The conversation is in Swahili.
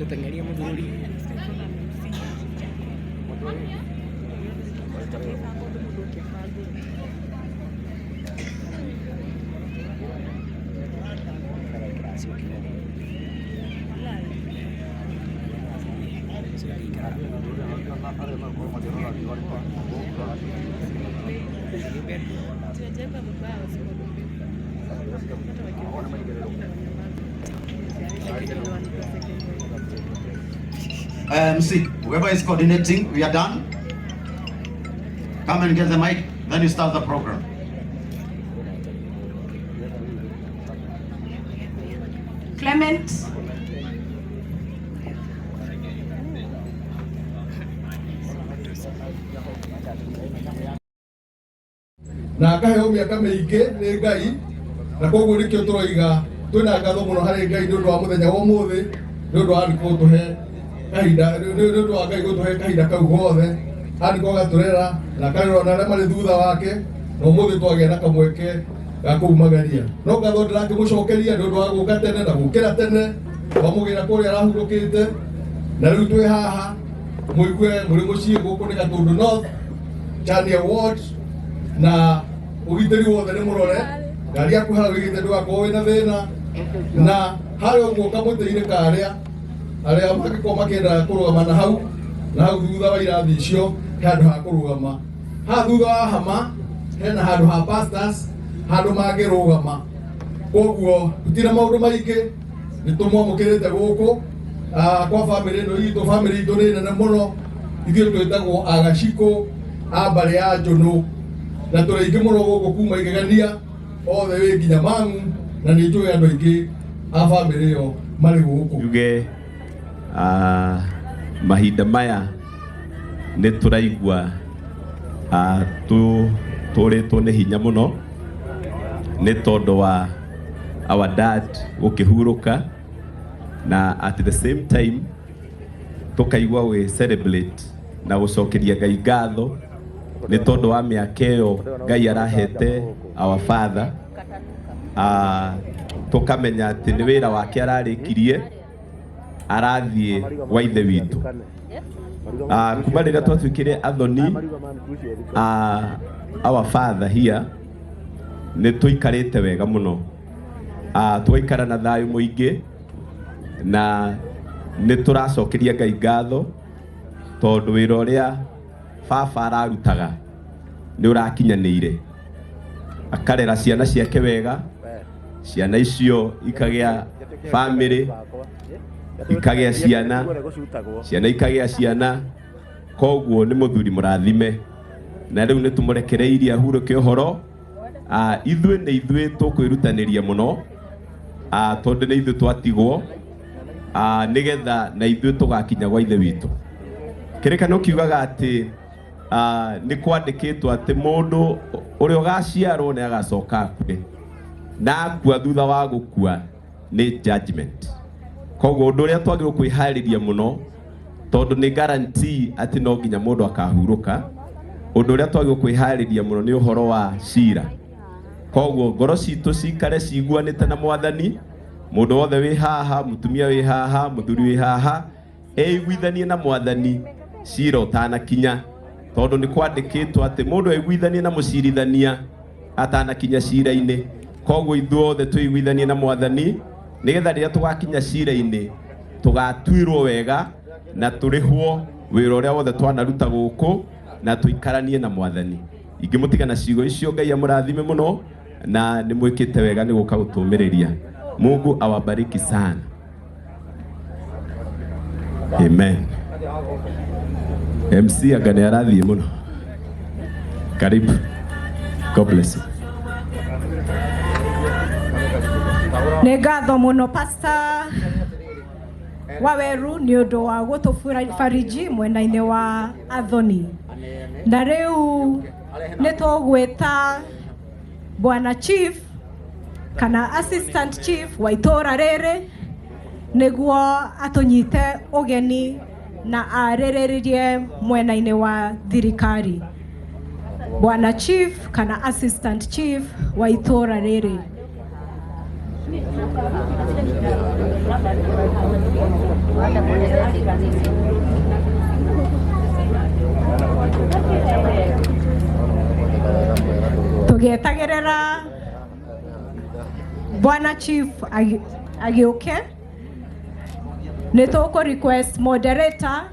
tutengeria muthuri MC, whoever is coordinating, we are done. Come and get the mic, then you start the program. Clement. Na akaheo miaka mĩingĩ nĩ Ngai, na koguo nĩkĩo tũroiga twĩna ngatho mũno harĩ Ngai nĩ ũndũ wa mũthenya wa ũmũthĩ, nĩ ũndũ wa gũtũhe kahinda, nĩ ũndũ wa Ngai gũtũhe kahinda kau gothe, andĩko gatũrera na karĩrwo na arĩa marĩ thutha wake, na ũmũthĩ twagĩa na kamweke ga kũumagaria. No ngatho ndĩrakĩmũcokeria nĩ ũndũ wa gũka tene na gũkĩra tene, wamũgĩra kũrĩa arahurũkĩte, na rĩu twĩ haha mũigue mũrĩ mũciĩ gũkũ nĩ Gatũndũ North, Chania Ward, na ũgitĩri wothe nĩ mũrore, ngari yaku harĩa wĩigĩte ndũgakorwo wĩna thĩna, na harĩa ũguo kamũtĩ-inĩ karĩa arĩa mangĩkorwo makĩenda kũrũgama na hau thutha wa irathi icio handũ ha kũrũgama. Haha thutha wa hama hena handũ ha pastors, handũ mangĩrũgama. Koguo tũtirĩ maũndũ maingĩ, nĩ tũmwamũkĩrĩte gũkũ kwa bamĩrĩ ĩno itũ. Bamĩrĩ itũ nĩ nene mũno, ithuĩ twĩtagwo Agacikũ a mbarĩ ya Njũnũ, na tũrĩ aingĩ mũno gũkũ kuma Igegania othe wĩ nginya Mang'u, na nĩ njũĩ andũ aingĩ a bamĩrĩ ĩyo marĩ gũkũ. Yuge mahinda maya nĩ tũraigua tũrĩtwo nĩ hinya mũno nĩ tondũ wa our dad gũkĩhurũka, na at the same time tũkaigua we celebrate na gũcokeria Ngai ngatho nĩ tondũ wa mĩaka ĩyo Ngai arahete our father, tũkamenya atĩ nĩ wĩra wake ararĩkirie, arathiĩ wa ithe witũ. Kuma rĩrĩa twatuĩkire athoni our father here, nĩ tũikarĩte wega mũno, tũgaikara na thayũ mũingĩ, na nĩ tũracokeria Ngai ngatho tondũ wĩra ũrĩa baba ararutaga nĩ ũrakinyanĩire. Akarera ciana ciake wega, ciana icio ikagĩa family, ikagĩa ciana, ciana ikagĩa ciana, koguo nĩ mũthuri mũrathime, na rĩu nĩ tũmũrekereirie ahurũke ũhoro. Ithuĩ nĩ ithuĩ tũkwĩrutanĩria mũno, tondũ nĩ ithuĩ twatigwo nĩgetha na ithuĩ tũgakinya gwa ithe witũ. Kĩrĩkanĩro kiugaga atĩ nĩ kwandĩkĩtwo atĩ mũndũ ũrĩa ũgaciarwo nĩ agacoka akue, na akua thutha wa gũkua nĩ judgment. Koguo ũndũ ũrĩa twagĩrĩirwo kwĩharĩria mũno, tondũ nĩ guarantee atĩ no nginya mũndũ akahurũka, ũndũ ũrĩa twagĩrĩirwo kwĩharĩria mũno nĩ ũhoro wa cira. Koguo ngoro citũ cikare ciguanĩte na Mwathani, mũndũ wothe wĩ haha, mũtumia wĩ haha, mũthuri wĩ haha, eiguithanie na Mwathani cira ũtanakinya, tondũ nĩ kwandĩkĩtwo atĩ mũndũ eiguithanie na mũcirithania atanakinya cira-inĩ. Koguo ithuothe twĩiguithanie na Mwathani, nĩgetha rĩrĩa tũgakinya cira-inĩ tũgatuĩrwo wega na tũrĩhwo wĩra ũrĩa wothe twanaruta gũkũ, na tũikaranie na Mwathani. Ingĩmũtiga na ciugo icio, Ngai amũrathime mũno, na nĩ mwĩkĩte wega nĩ gũka gũtũmĩrĩria. Mungu awabariki sana. Amen. MC Agane arathiĩ mũno. Karibu. God bless you. Nĩ ngatho mũno Pastor Waweru nĩ ũndũ wa gũtũfariji mwena-inĩ wa athoni. Na rĩu nĩ tũgwĩta Bwana Chief kana Assistant Chief wa itũra rĩrĩ nĩguo atũnyite ũgeni na arĩrĩrie mwena-inĩ wa thirikari. Bwana Chief kana Assistant Chief wa itũra rĩrĩ. Tugietagirira Bwana Chief agiuke. Nituku request moderator